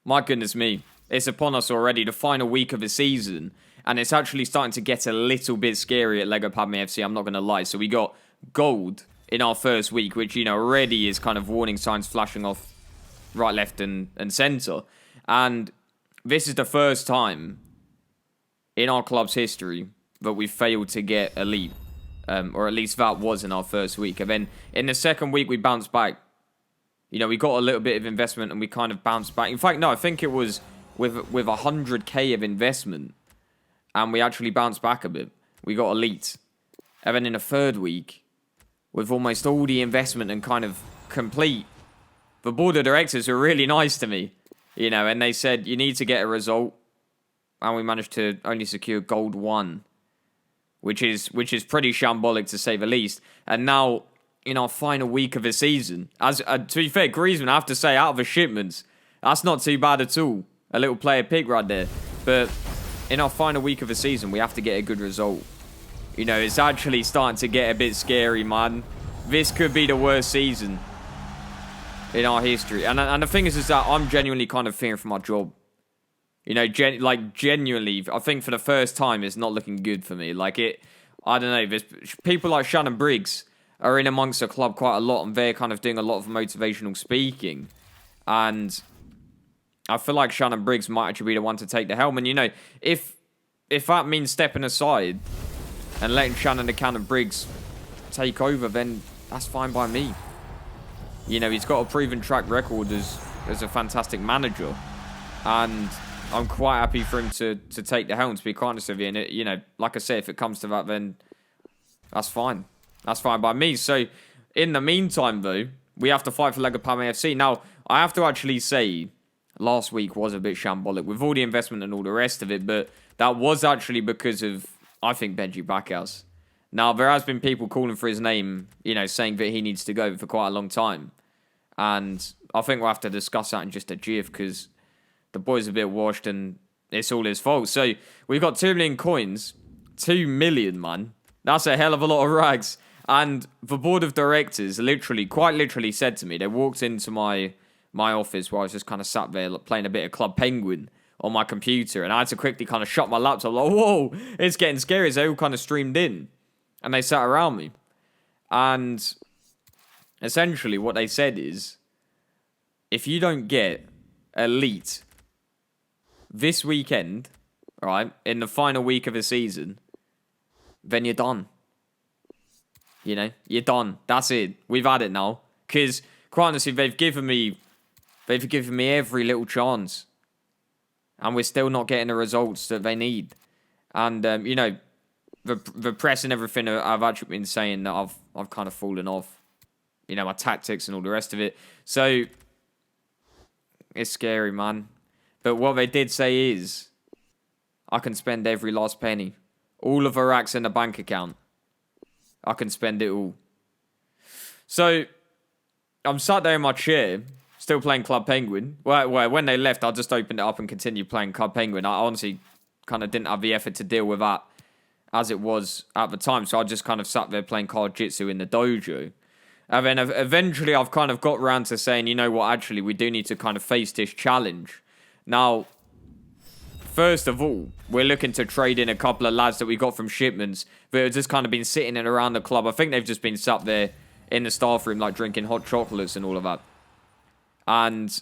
My goodness me. It's upon us already, the final week of the season. And it's actually starting to get a little bit scary at Lego Padme FC, I'm not going to lie. So we got gold in our first week, which, already is kind of warning signs flashing off right, left, and centre. And this is the first time in our club's history that we failed to get elite. Or at least that was in our first week. And then in the second week, we bounced back. We got a little bit of investment and we kind of bounced back. In fact, no, I think it was with 100k of investment. And we actually bounced back a bit. We got elite. And then in the third week, with almost all the investment and kind of complete, the board of directors were really nice to me. And they said, you need to get a result. And we managed to only secure gold 1. Which is pretty shambolic to say the least. And now, in our final week of the season, as to be fair, Griezmann, I have to say, out of the shipments, that's not too bad at all. A little player pick right there. But in our final week of the season, we have to get a good result. It's actually starting to get a bit scary, man. This could be the worst season in our history. And the thing is that I'm genuinely kind of fearing for my job. Genuinely, I think for the first time, it's not looking good for me. I don't know, there's people like Shannon Briggs are in amongst the club quite a lot, and they're kind of doing a lot of motivational speaking. And I feel like Shannon Briggs might actually be the one to take the helm. And, if that means stepping aside and letting Shannon and Briggs take over, then that's fine by me. He's got a proven track record as a fantastic manager. And I'm quite happy for him to take the helm, to be quite honest with you. And, like I say, if it comes to that, then that's fine. That's fine by me. So, in the meantime, though, we have to fight for Lego Padme FC. Now, I have to actually say, last week was a bit shambolic with all the investment and all the rest of it, but that was actually because of, I think, Mbirchy Backhouse. Now, there has been people calling for his name, saying that he needs to go for quite a long time. And I think we'll have to discuss that in just a jiff, because the boy's a bit washed and it's all his fault. So, we've got 2 million coins. 2 million, man. That's a hell of a lot of rags. And the board of directors quite literally said to me, they walked into my office where I was just kind of sat there playing a bit of Club Penguin on my computer, and I had to quickly kind of shut my laptop, like, whoa, it's getting scary, as they all kind of streamed in, and they sat around me. And essentially what they said is, if you don't get elite this weekend, right, in the final week of the season, then you're done. You're done. That's it. We've had it now. Because, quite honestly, they've given me every little chance. And we're still not getting the results that they need. And, the press and everything, I've actually been saying that I've kind of fallen off. My tactics and all the rest of it. So, it's scary, man. But what they did say is, I can spend every last penny. All of the racks in the bank account. I can spend it all. So, I'm sat there in my chair, still playing Club Penguin. Well, when they left, I just opened it up and continued playing Club Penguin. I honestly kind of didn't have the effort to deal with that as it was at the time. So, I just kind of sat there playing Card Jitsu in the dojo. And then eventually, I've kind of got around to saying, you know what, actually, we do need to kind of face this challenge. Now, first of all, we're looking to trade in a couple of lads that we got from shipments that have just kind of been sitting in around the club. I think they've just been sat there in the staff room, drinking hot chocolates and all of that. And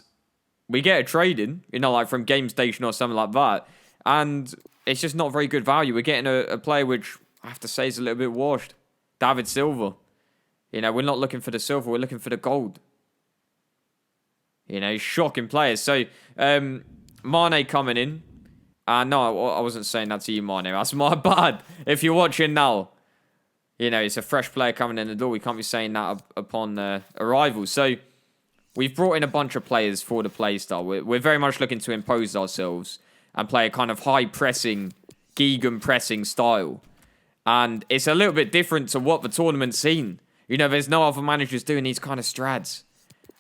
we get a trade in, from Game Station or something like that. And it's just not very good value. We're getting a player which, I have to say, is a little bit washed. David Silva. We're not looking for the silver, we're looking for the gold. Shocking players. So, Mane coming in. No, I wasn't saying that to you, Mane. That's my bad. If you're watching now, it's a fresh player coming in the door. We can't be saying that upon arrival. So, we've brought in a bunch of players for the play style. We're very much looking to impose ourselves and play a kind of high-pressing, Gegan-pressing style. And it's a little bit different to what the tournament's seen. There's no other managers doing these kind of strads.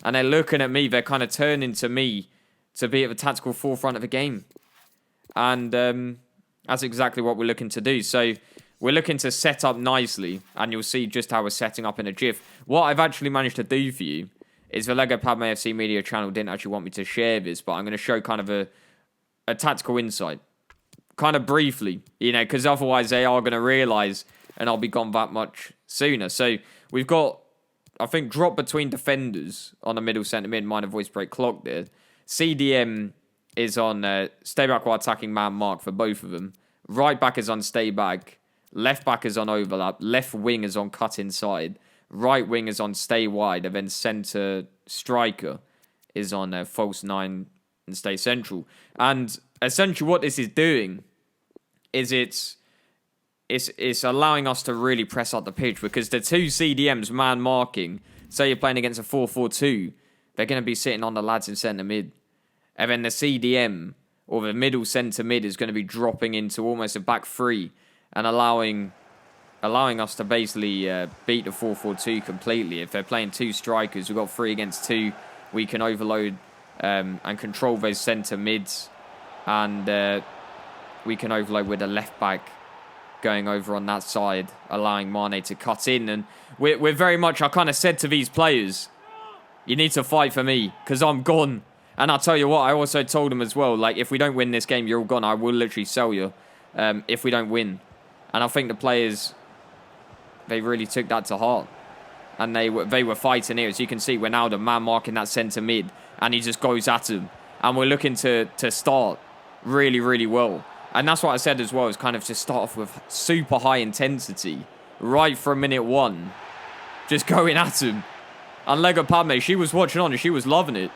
And they're looking at me. They're kind of turning to me to be at the tactical forefront of the game. And that's exactly what we're looking to do. So we're looking to set up nicely. And you'll see just how we're setting up in a jiff. What I've actually managed to do for you is the Lego Padme FC media channel didn't actually want me to share this, but I'm going to show kind of a tactical insight. Kind of briefly, because otherwise they are going to realise and I'll be gone that much sooner. So we've got, I think, drop between defenders on the middle centre mid, minor voice break clock there. CDM is on stay back while attacking man mark for both of them. Right back is on stay back. Left back is on overlap. Left wing is on cut inside. Right wing is on stay wide. And then centre striker is on false 9 and stay central. And essentially what this is doing is it's allowing us to really press out the pitch, because the two CDMs man marking, say you're playing against a 4-4-2, they're going to be sitting on the lads in centre mid. And then the CDM, or the middle centre mid, is going to be dropping into almost a back three and allowing us to basically beat the 4-4-2 completely. If they're playing two strikers, we've got 3 against 2, we can overload and control those centre mids, and we can overload with a left back going over on that side, allowing Mane to cut in. And we're very much, I kind of said to these players, you need to fight for me, because I'm gone. And I'll tell you what, I also told them as well, like, if we don't win this game, you're all gone. I will literally sell you if we don't win. And I think the players, they really took that to heart. And they were fighting here. As you can see, Ronaldo man marking that centre mid, and he just goes at him. And we're looking to start really, really well. And that's what I said as well, is kind of just start off with super high intensity right from minute 1. Just going at him. And Lego Padme, she was watching on and she was loving it.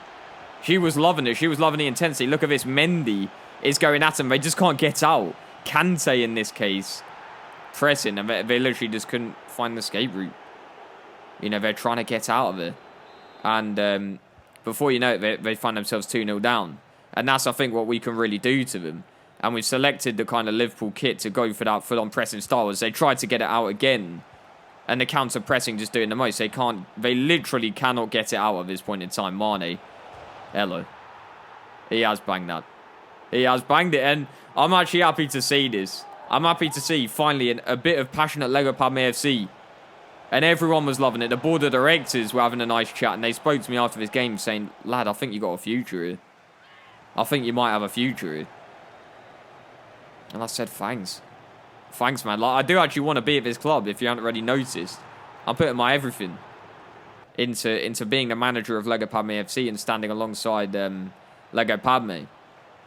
She was loving it. She was loving the intensity. Look at this. Mendy is going at him. They just can't get out. Kante, in this case, pressing. And they literally just couldn't find the escape route. They're trying to get out of it. And before you know it, they find themselves 2-0 down. And that's, I think, what we can really do to them. And we've selected the kind of Liverpool kit to go for that full-on pressing style, as they tried to get it out again. And the counter-pressing just doing the most. They literally cannot get it out at this point in time. Mane. Hello. He has banged that. He has banged it, and I'm actually happy to see this. I'm happy to see, finally, a bit of passionate Lego Padme FC. And everyone was loving it. The board of directors were having a nice chat, and they spoke to me after this game saying, lad, I think you got a future here. I think you might have a future here. And I said, thanks. Thanks, man. Like, I do actually want to be at this club, if you haven't already noticed. I'm putting my everything into being the manager of Lego Padme FC and standing alongside Lego Padme,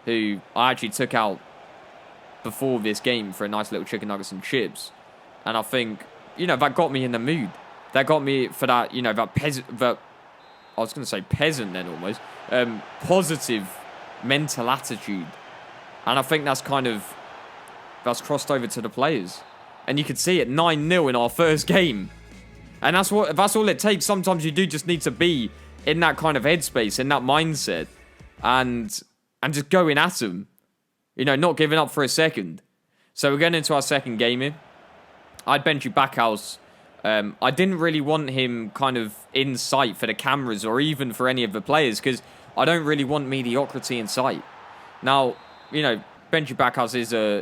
who I actually took out before this game for a nice little chicken nuggets and chips. And I think, that got me in the mood. That got me for that, that peasant, I was going to say peasant then almost, positive mental attitude. And I think that's crossed over to the players. And you could see it, 9-0 in our first game. And that's all it takes. Sometimes you do just need to be in that kind of headspace, in that mindset, and just going at them. Not giving up for a second. So we're getting into our second game here. I had Mbirchy Backhouse. I didn't really want him kind of in sight for the cameras or even for any of the players, because I don't really want mediocrity in sight. Now, Mbirchy Backhouse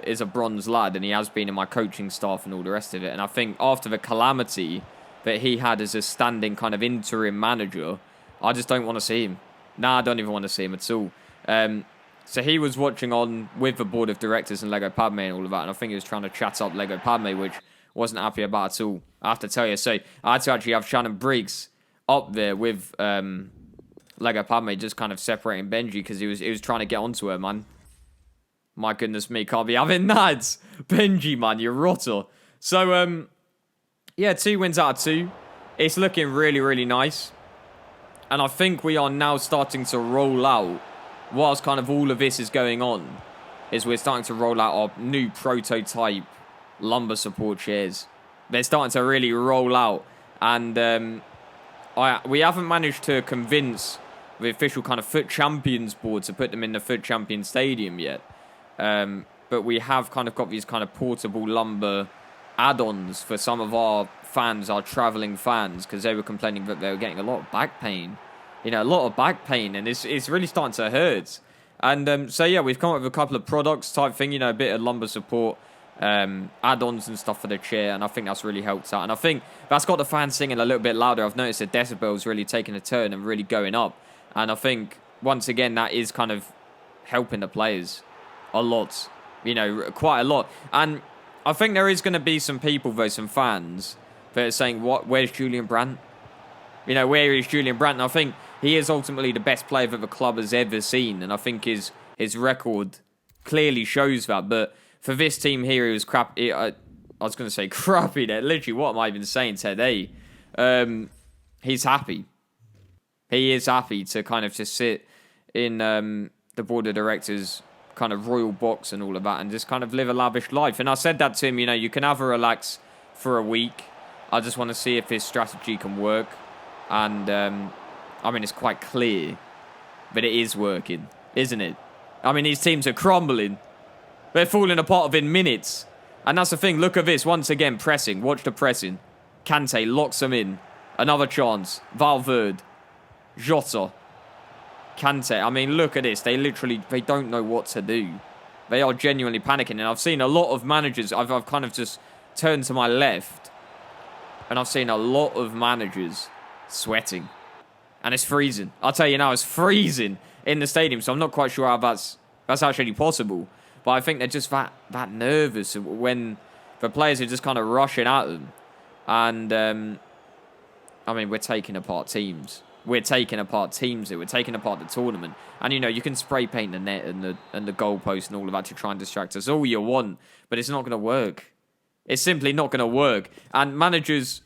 is a bronze lad, and he has been in my coaching staff and all the rest of it. And I think after the calamity that he had as a standing kind of interim manager, I just don't want to see him. Nah, I don't even want to see him at all. So he was watching on with the board of directors and Lego Padme and all of that, and I think he was trying to chat up Lego Padme, which wasn't happy about at all, I have to tell you. So I had to actually have Shannon Briggs up there with Lego Padme, just kind of separating Mbirchy, because he was trying to get onto her, man. My goodness me, can't be having that. Mbirchy, man, you're rotter. So, yeah, 2 wins out of 2. It's looking really, really nice. And I think we are now starting to roll out, whilst kind of all of this is going on, is we're starting to roll out our new prototype lumbar support chairs. They're starting to really roll out. And we haven't managed to convince the official kind of Foot Champions board to put them in the Foot Champions Stadium yet. But we have kind of got these kind of portable lumbar add-ons for some of our fans, our travelling fans, because they were complaining that they were getting a lot of back pain. A lot of back pain, and it's really starting to hurt. And so, yeah, we've come up with a couple of products type thing, a bit of lumbar support. add-ons and stuff for the chair, and I think that's really helped out. And I think that's got the fans singing a little bit louder. I've noticed the decibels really taking a turn and really going up. And I think, once again, that is kind of helping the players a lot. You know, quite a lot. And I think there is going to be some people, though, some fans, that are saying, where's Julian Brandt? You know, where is Julian Brandt? And I think he is ultimately the best player that the club has ever seen. And I think his record clearly shows that. But for this team here, he was crap. I was going to say crappy there. Literally, what am I even saying today? He's happy. He is happy to kind of just sit in the board of directors kind of royal box and all of that and just kind of live a lavish life. And I said that to him, you know, you can have a relax for a week. I just want to see if his strategy can work. And, I mean, it's quite clear that it is working, isn't it? I mean, these teams are crumbling. They're falling apart within minutes. And that's the thing. Look at this. Once again, pressing. Watch the pressing. Kante locks them in. Another chance. Valverde. Jota. Kante. I mean, look at this. They don't know what to do. They are genuinely panicking. And I've seen a lot of managers. I've kind of just turned to my left. And I've seen a lot of managers sweating. And it's freezing. I'll tell you now, it's freezing in the stadium. So I'm not quite sure how that's actually possible. But I think they're just that nervous when the players are just kind of rushing at them. And, I mean, we're taking apart teams. We're taking apart teams here. We're taking apart the tournament. And, you know, you can spray paint the net and the goalpost and all of that to try and distract us all you want. But it's not going to work. It's simply not going to work. And managers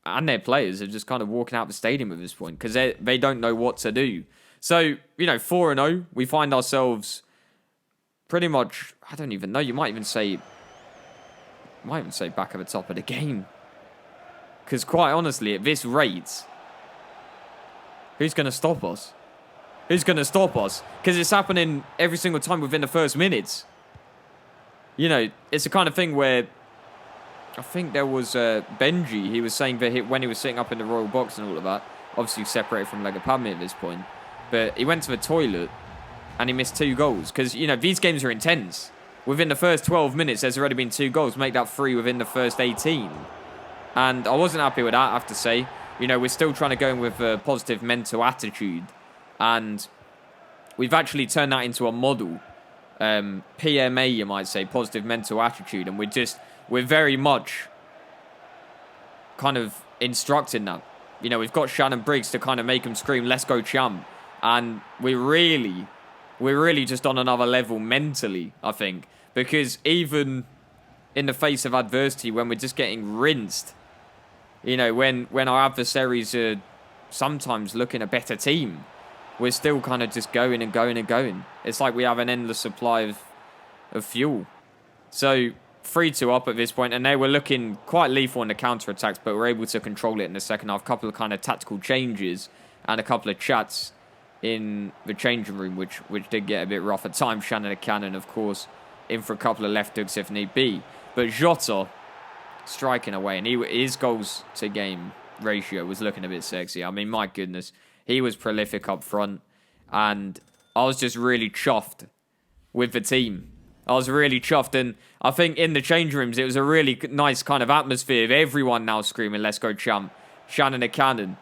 and their players are just kind of walking out the stadium at this point because they don't know what to do. So, you know, 4-0, we find ourselves pretty much, I don't even know, you might even say back at the top of the game. Because quite honestly, at this rate, who's going to stop us? Who's going to stop us? Because it's happening every single time within the first minutes. You know, it's the kind of thing where I think there was Mbirchy. He was saying that when he was sitting up in the royal box and all of that, obviously separated from Lego Padme at this point, but he went to the toilet and he missed 2 goals. Because, you know, these games are intense. Within the first 12 minutes, there's already been 2 goals. Make that 3 within the first 18. And I wasn't happy with that, I have to say. You know, we're still trying to go in with a positive mental attitude. And we've actually turned that into a model. PMA, you might say, positive mental attitude. And we're very much kind of instructing that. You know, we've got Shannon Briggs to kind of make him scream, let's go champ. And we're really just on another level mentally, I think. Because even in the face of adversity, when we're just getting rinsed, you know, when our adversaries are sometimes looking a better team, we're still kind of just going and going and going. It's like we have an endless supply of fuel. So 3-2 up at this point, and they were looking quite lethal in the counter-attacks, but were able to control it in the second half. A couple of kind of tactical changes and a couple of chats in the changing room, which did get a bit rough at times. Shannon and Cannon, of course, in for a couple of left hooks if need be. But Jota striking away, and his goals to game ratio was looking a bit sexy. I mean, my goodness, he was prolific up front, and I was just really chuffed with the team. I was really chuffed, and I think in the change rooms, it was a really nice kind of atmosphere of everyone now screaming, let's go champ. Shannon and Cannon,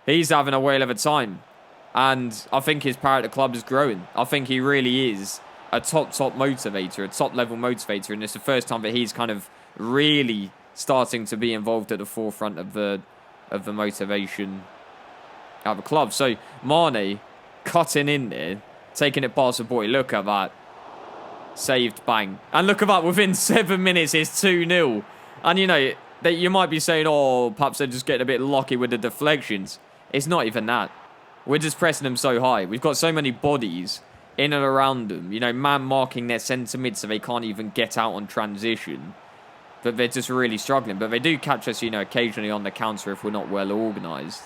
he's having a whale of a time. And I think his power at the club is growing. I think he really is a top motivator, a top-level motivator. And it's the first time that he's kind of really starting to be involved at the forefront of the motivation at the club. So Mane cutting in there, taking it past the boy. Look at that. Saved, bang. And look at that, within 7 minutes, it's 2-0. And, you know, you might be saying, oh, perhaps they're just getting a bit lucky with the deflections. It's not even that. We're just pressing them so high. We've got so many bodies in and around them. You know, man marking their centre mid so they can't even get out on transition. But they're just really struggling. But they do catch us, you know, occasionally on the counter if we're not well organised.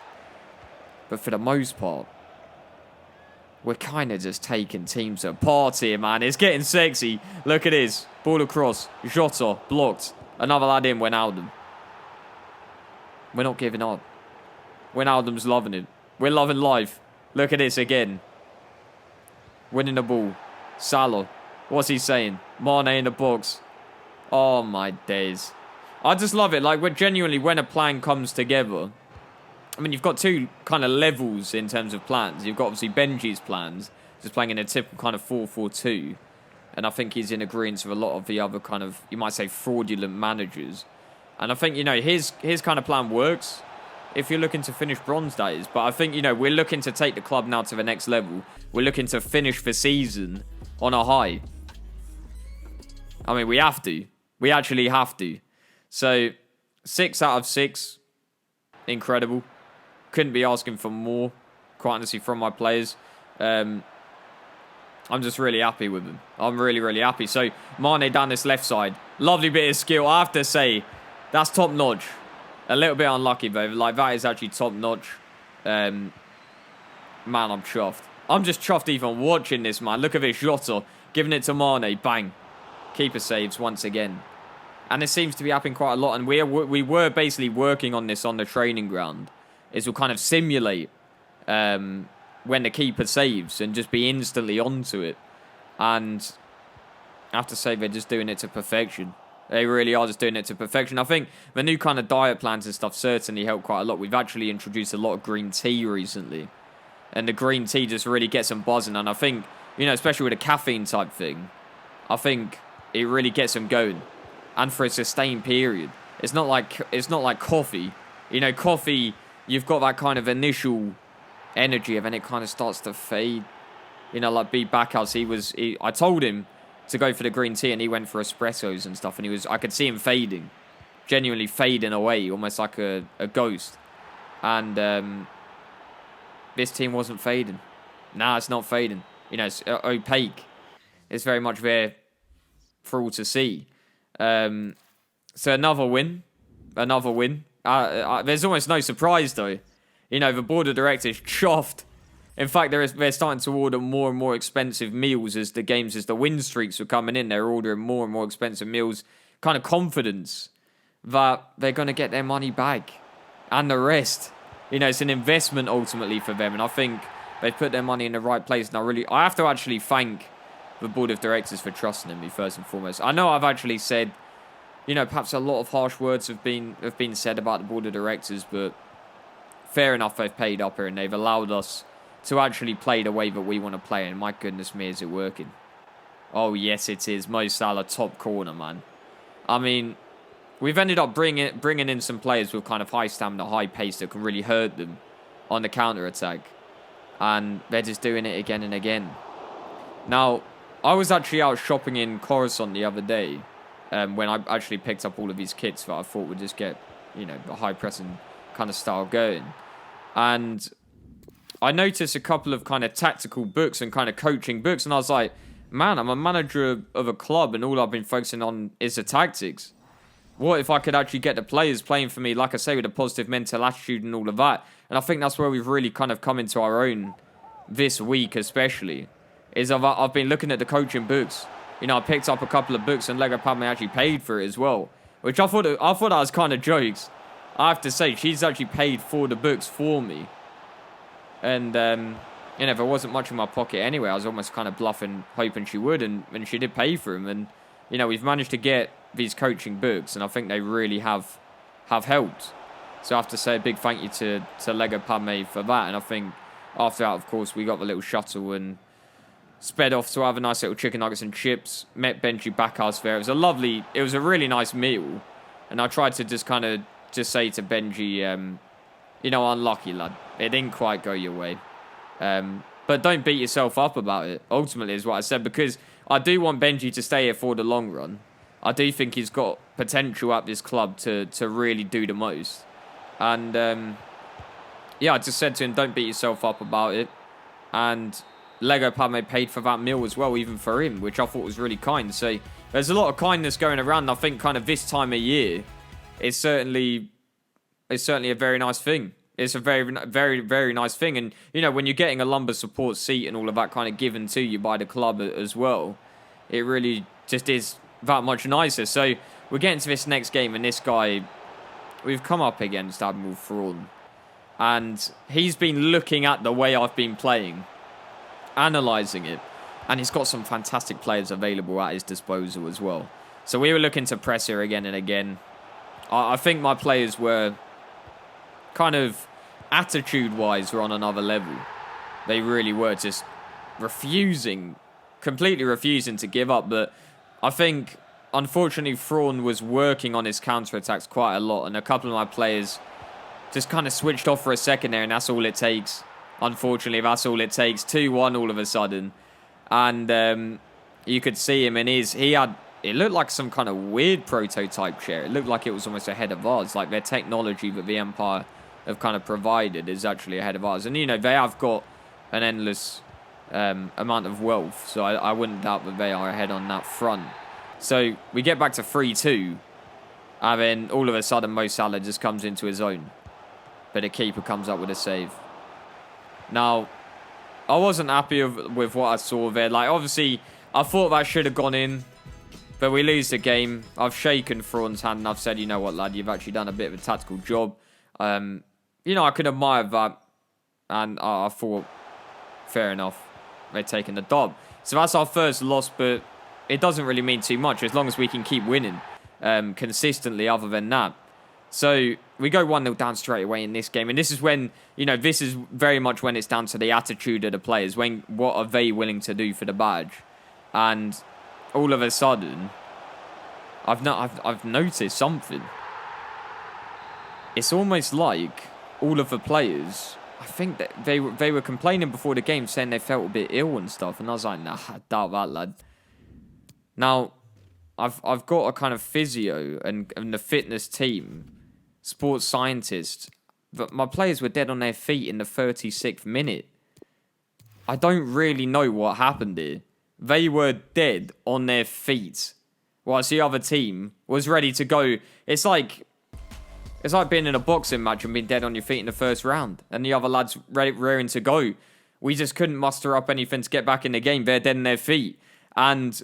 But for the most part, we're kind of just taking teams apart here, man. It's getting sexy. Look at this. Ball across. Jota blocked. Another lad in, Wijnaldum. We're not giving up. Wijnaldum's loving it. We're loving life. Look at this again. Winning the ball. Salah. What's he saying? Mane in the box. Oh, my days. I just love it. Like, when a plan comes together, I mean, you've got two kind of levels in terms of plans. You've got, obviously, Benji's plans, just playing in a typical kind of 4-4-2. And I think he's in agreement with a lot of the other kind of, you might say, fraudulent managers. And I think, you know, his kind of plan works if you're looking to finish bronze, that is. But I think, you know, we're looking to take the club now to the next level. We're looking to finish the season on a high. I mean, we have to. We actually have to. So, 6 out of 6. Incredible. Couldn't be asking for more, quite honestly, from my players. I'm just really happy with them. I'm really, really happy. So, Mane down this left side. Lovely bit of skill. I have to say, that's top notch. A little bit unlucky, though. Like, that is actually top notch. Man, I'm chuffed. I'm just chuffed even watching this, man. Look at this Jota. Giving it to Mane. Bang. Keeper saves once again. And it seems to be happening quite a lot. And we were basically working on this on the training ground. Is we'll kind of simulate when the keeper saves and just be instantly onto it. And I have to say, they're just doing it to perfection. They really are just doing it to perfection. I think the new kind of diet plans and stuff certainly help quite a lot. We've actually introduced a lot of green tea recently. And the green tea just really gets them buzzing. And I think, you know, especially with a caffeine type thing, I think it really gets them going. And for a sustained period. It's not like coffee. You know, coffee, you've got that kind of initial energy and then it kind of starts to fade. You know, like B Backhouse, I told him to go for the green tea and he went for espressos and stuff and I could see him fading. Genuinely fading away, almost like a ghost. And this team wasn't fading. Nah, it's not fading. You know, it's opaque. It's very much there for all to see. So another win. There's almost no surprise though. You know, the board of directors chuffed. In fact, they're starting to order more and more expensive meals as the win streaks were coming in. They're ordering more and more expensive meals. Kind of confidence that they're going to get their money back. And the rest. You know, it's an investment ultimately for them. And I think they've put their money in the right place. And I have to actually thank the board of directors for trusting in me first and foremost. I know I've actually said, you know, perhaps a lot of harsh words have been said about the board of directors, but fair enough, they've paid up here and they've allowed us to actually play the way that we want to play. And my goodness me, is it working? Oh yes, it is. Mo Salah top corner, man. I mean, we've ended up bringing in some players with kind of high stamina, high pace that can really hurt them on the counter attack, and they're just doing it again and again. Now, I was actually out shopping in Coruscant the other day when I actually picked up all of these kits that I thought would just get, you know, the high pressing kind of style going. And I noticed a couple of kind of tactical books and kind of coaching books. And I was like, man, I'm a manager of a club and all I've been focusing on is the tactics. What if I could actually get the players playing for me, like I say, with a positive mental attitude and all of that? And I think that's where we've really kind of come into our own this week especially. Is I've been looking at the coaching books. You know, I picked up a couple of books and Lego Padme actually paid for it as well. Which I thought that was kind of jokes. I have to say, she's actually paid for the books for me. And, you know, there wasn't much in my pocket anyway. I was almost kind of bluffing, hoping she would. And she did pay for them. And, you know, we've managed to get these coaching books. And I think they really have helped. So I have to say a big thank you to Lego Padme for that. And I think after that, of course, we got the little shuttle and sped off to have a nice little chicken nuggets and chips. Met Mbirchy Backhouse there. It was a really nice meal. And I tried to just kind of just say to Mbirchy, you know, unlucky, lad. It didn't quite go your way. But don't beat yourself up about it, ultimately, is what I said. Because I do want Mbirchy to stay here for the long run. I do think he's got potential at this club to really do the most. And, yeah, I just said to him, don't beat yourself up about it. And Lego Padme paid for that meal as well, even for him, which I thought was really kind. So there's a lot of kindness going around. I think kind of this time of year, it's certainly a very nice thing. It's a very, very, very nice thing. And, you know, when you're getting a lumbar support seat and all of that kind of given to you by the club as well, it really just is that much nicer. So we're getting to this next game, and this guy, we've come up against Admiral Thrawn. And he's been looking at the way I've been playing, analysing it, and he's got some fantastic players available at his disposal as well. So we were looking to press here again and again. I think my players were kind of attitude-wise were on another level. They really were just completely refusing to give up. But I think, unfortunately, Thrawn was working on his counter-attacks quite a lot. And a couple of my players just kind of switched off for a second there. And that's all it takes. Unfortunately, that's all it takes. 2-1 all of a sudden. And you could see him. And it looked like some kind of weird prototype share. It looked like it was almost ahead of ours. Like their technology that the Empire have kind of provided is actually ahead of ours. And, you know, they have got an endless amount of wealth. So I wouldn't doubt that they are ahead on that front. So we get back to 3-2. And then all of a sudden, Mo Salah just comes into his own. But the keeper comes up with a save. Now, I wasn't happy with what I saw there. Like, obviously, I thought that should have gone in. But we lose the game. I've shaken Thrawn's hand and I've said, you know what, lad, you've actually done a bit of a tactical job. You know, I could admire that. And I thought, fair enough, they're taking the dub. So that's our first loss, but it doesn't really mean too much as long as we can keep winning consistently other than that. So we go 1-0 down straight away in this game. And this is when, you know, this is very much when it's down to the attitude of the players. What are they willing to do for the badge? And all of a sudden, I've noticed something. It's almost like all of the players, I think that they were complaining before the game, saying they felt a bit ill and stuff. And I was like, nah, I doubt that, lad. Now, I've got a kind of physio and the fitness team, sports scientist, but my players were dead on their feet in the 36th minute. I don't really know what happened here. They were dead on their feet, whilst the other team was ready to go. It's like being in a boxing match and being dead on your feet in the first round, and the other lads raring to go. We just couldn't muster up anything to get back in the game. They're dead on their feet. And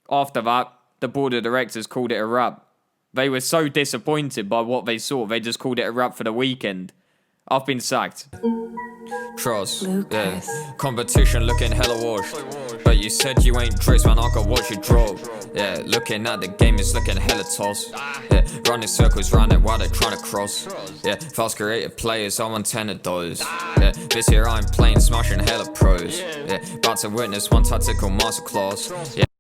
after that, the board of directors called it a wrap. They were so disappointed by what they saw, they just called it a wrap for the weekend. I've been sacked. Trust, yeah. Competition looking hella washed. But you said you ain't tricks, man, I can watch you drop. Yeah, looking at the game, it's looking hella toss. Yeah, running circles round it while they're trying to cross. Yeah, fast creative players, I want 10 of those. Yeah, this year I'm playing, smashing hella pros. Yeah, about to witness one tactical masterclass. Yeah.